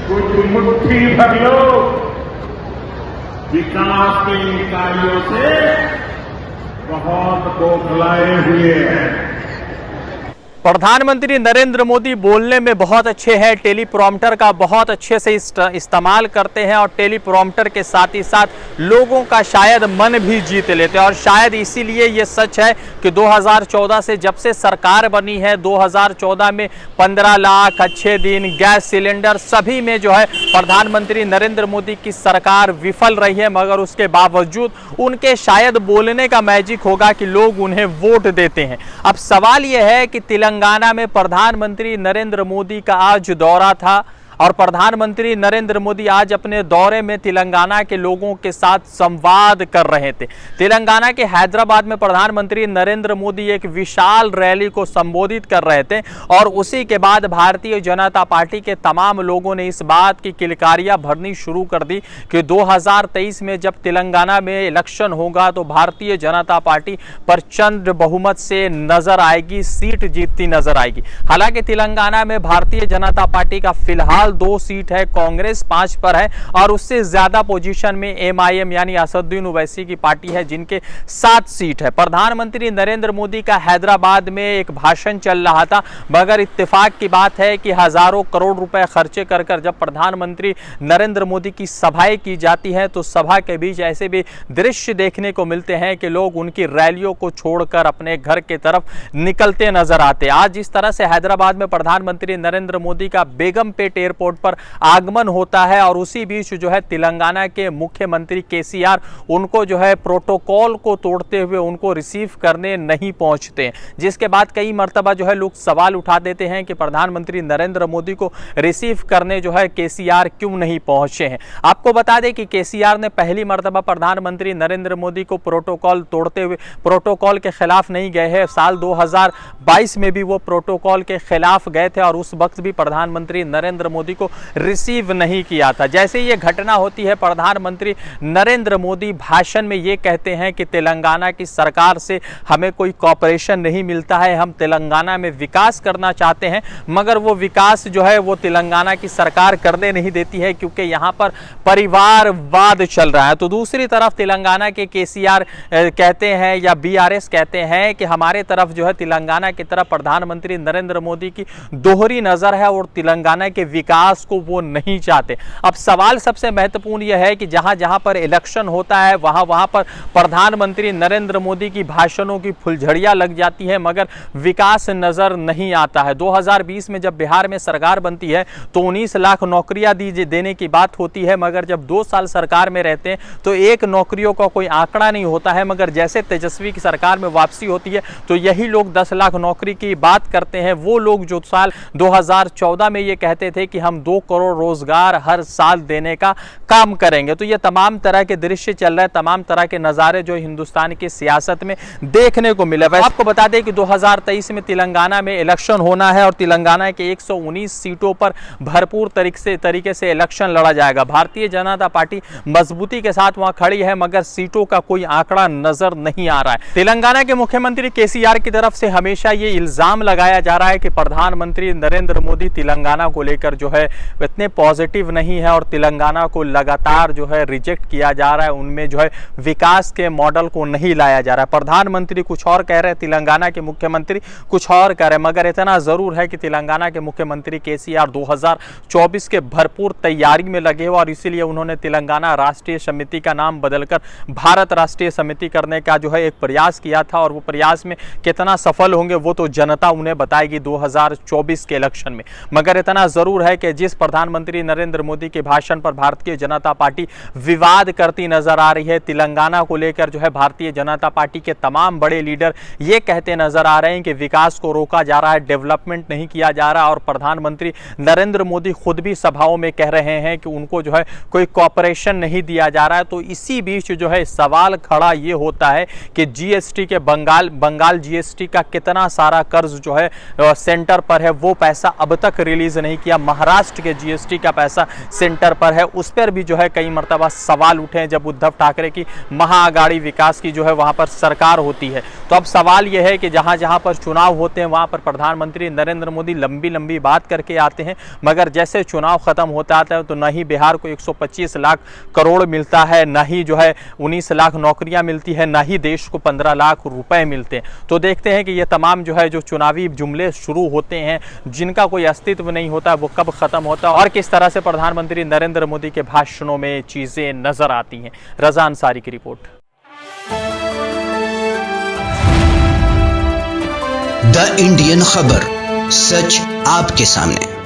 कुछ मुट्ठी भर लोग विकास के इन कार्यों से बहुत बौखलाए हुए हैं। प्रधानमंत्री नरेंद्र मोदी बोलने में बहुत अच्छे हैं, टेलीप्रॉम्प्टर का बहुत अच्छे से इस्तेमाल करते हैं और टेलीप्रॉम्प्टर के साथ ही साथ लोगों का शायद मन भी जीत लेते हैं। और शायद इसीलिए ये सच है कि 2014 से जब से सरकार बनी है, 2014 में 15 लाख अच्छे दिन, गैस सिलेंडर, सभी में जो है प्रधानमंत्री नरेंद्र मोदी की सरकार विफल रही है। मगर उसके बावजूद उनके शायद बोलने का मैजिक होगा कि लोग उन्हें वोट देते हैं। अब सवाल यह है कि तेलंगाना में प्रधानमंत्री नरेंद्र मोदी का आज दौरा था और प्रधानमंत्री नरेंद्र मोदी आज अपने दौरे में तेलंगाना के लोगों के साथ संवाद कर रहे थे। तेलंगाना के हैदराबाद में प्रधानमंत्री नरेंद्र मोदी एक विशाल रैली को संबोधित कर रहे थे और उसी के बाद भारतीय जनता पार्टी के तमाम लोगों ने इस बात की किलकारियां भरनी शुरू कर दी कि 2023 में जब तेलंगाना में इलेक्शन होगा तो भारतीय जनता पार्टी प्रचंड बहुमत से नजर आएगी, सीट जीतती नजर आएगी। हालांकि तेलंगाना में भारतीय जनता पार्टी का फिलहाल 2 सीट है, कांग्रेस 5 पर है और उससे ज्यादा पोजीशन में एमआईएम यानी असदुद्दीन ओवैसी की पार्टी है जिनके 7 सीट है। प्रधानमंत्री नरेंद्र मोदी का हैदराबाद में एक भाषण चल रहा था, मगर इत्तेफाक की बात है कि हजारों करोड़ रुपए खर्चे कर जब प्रधानमंत्री नरेंद्र मोदी की सभाएं की जाती हैं तो सभा के बीच ऐसे भी दृश्य देखने को मिलते हैं कि लोग उनकी रैलियों को छोड़कर अपने घर की तरफ निकलते नजर आते। आज इस तरह से हैदराबाद में प्रधानमंत्री नरेंद्र मोदी का बेगमपेट एयरपोर्ट पर आगमन होता है और उसी बीच जो है तेलंगाना के मुख्यमंत्री केसीआर उनको जो है प्रोटोकॉल को तोड़ते हुए उनको रिसीव करने नहीं पहुंचते, जिसके बाद कई मर्तबा जो है लोग सवाल उठा देते हैं कि प्रधानमंत्री नरेंद्र मोदी को रिसीव करने जो है केसीआर क्यों नहीं पहुंचे हैं। आपको बता दें कि केसीआर ने पहली मर्तबा प्रधानमंत्री नरेंद्र मोदी को प्रोटोकॉल तोड़ते हुए प्रोटोकॉल के खिलाफ नहीं गए हैं। साल 2022 में भी वो प्रोटोकॉल के खिलाफ गए थे और उस वक्त भी प्रधानमंत्री नरेंद्र मोदी को रिसीव नहीं किया था। जैसे ये घटना होती है, प्रधानमंत्री नरेंद्र मोदी भाषण में ये कहते हैं कि तेलंगाना की सरकार से हमें कोई कॉपरेशन नहीं मिलता है, हम तेलंगाना में विकास करना चाहते हैं मगर वो विकास जो है वो तेलंगाना की सरकार करने नहीं देती है क्योंकि यहाँ पर परिवारवाद चल रहा है। तो दूसरी तरफ तेलंगाना के केसीआर कहते हैं या बीआरएस कहते हैं कि हमारे तरफ जो है तेलंगाना की तरफ प्रधानमंत्री नरेंद्र मोदी की दोहरी नजर है और तेलंगाना के विकास को वो नहीं चाहते। अब सवाल सबसे महत्वपूर्ण यह है कि जहां जहां पर इलेक्शन होता है वहां वहां पर प्रधानमंत्री नरेंद्र मोदी की भाषणों की फुलझड़ियां लग जाती है मगर विकास नजर नहीं आता है। 2020 में जब बिहार में सरकार बनती है तो 19 लाख नौकरियां देने की बात होती है मगर जब 2 साल सरकार में रहते हैं तो 1 नौकरियों का कोई आंकड़ा नहीं होता है। मगर जैसे तेजस्वी की सरकार में वापसी होती है तो यही लोग 10 लाख नौकरी की बात करते हैं। वो लोग जो साल 2014 में ये कहते थे कि हम 2 करोड़ रोजगार हर साल देने का काम करेंगे। तो ये तमाम तरह के दृश्य चल रहे हैं, तमाम तरह के नज़ारे जो हिंदुस्तान की सियासत में देखने को मिले। वैसे आपको बता दें कि 2023 में तेलंगाना में इलेक्शन होना है और तेलंगाना के 119 सीटों पर भरपूर तरीके से इलेक्शन लड़ा जाएगा। भारतीय जनता पार्टी मजबूती के साथ वहां खड़ी है मगर सीटों का कोई आंकड़ा नजर नहीं आ रहा है। तेलंगाना के मुख्यमंत्री केसीआर की तरफ से हमेशा ये इल्जाम लगाया जा रहा है कि प्रधानमंत्री नरेंद्र मोदी तेलंगाना को लेकर जो है इतने पॉजिटिव नहीं है और तेलंगाना को लगातार जो है रिजेक्ट किया जा रहा है, उनमें जो है विकास के मॉडल को नहीं लाया जा रहा है। प्रधानमंत्री कुछ और कह रहे हैं, तेलंगाना के मुख्यमंत्री कुछ और कह रहे हैं। मगर इतना जरूर है कि तेलंगाना के मुख्यमंत्री केसीआर 2024 के भरपूर तैयारी में लगे हुए और इसीलिए उन्होंने तेलंगाना राष्ट्रीय समिति का नाम बदलकर भारत राष्ट्रीय समिति करने का जो है एक प्रयास किया था और वो प्रयास में कितना सफल होंगे वो तो जनता उन्हें बताएगी 2024 के इलेक्शन में। मगर इतना जरूर है कि जिस प्रधानमंत्री नरेंद्र मोदी के भाषण पर भारतीय जनता पार्टी विवाद करती नजर आ रही है, तेलंगाना को लेकर जो है भारतीय जनता पार्टी के तमाम बड़े लीडर ये कहते नजर आ रहे हैं कि विकास को रोका जा रहा है, डेवलपमेंट नहीं किया जा रहा और प्रधानमंत्री नरेंद्र मोदी खुद भी सभाओं में कह रहे हैं कि उनको जो है कोई कॉपरेशन नहीं दिया जा रहा है। तो इसी बीच जो है सवाल खड़ा ये होता है कि जीएसटी के बंगाल जीएसटी का कितना सारा कर्ज जो है सेंटर पर है वो पैसा अब तक रिलीज नहीं किया। महाराष्ट्र के जीएसटी का पैसा सेंटर पर है, उस पर भी जो है कई मरतबा सवाल उठे हैं जब उद्धव ठाकरे की महाआघाड़ी विकास की जो है वहाँ पर सरकार होती है। तो अब सवाल यह है कि जहाँ जहाँ पर चुनाव होते हैं वहाँ पर प्रधानमंत्री नरेंद्र मोदी लंबी लंबी बात करके आते हैं, मगर जैसे चुनाव खत्म होता आता है तो न ही बिहार को 125 लाख करोड़ मिलता है, न ही जो है 19 लाख नौकरियां मिलती है, न ही देश को 15 लाख रुपए मिलते हैं। तो देखते हैं कि ये तमाम जो है जो चुनावी जुमले शुरू होते हैं जिनका कोई अस्तित्व नहीं होता वो कब खत्म होता है और किस तरह से प्रधानमंत्री नरेंद्र मोदी के भाषणों में चीजें नजर आती हैं। रजा अंसारी की रिपोर्ट। द इंडियन खबर, सच आपके सामने।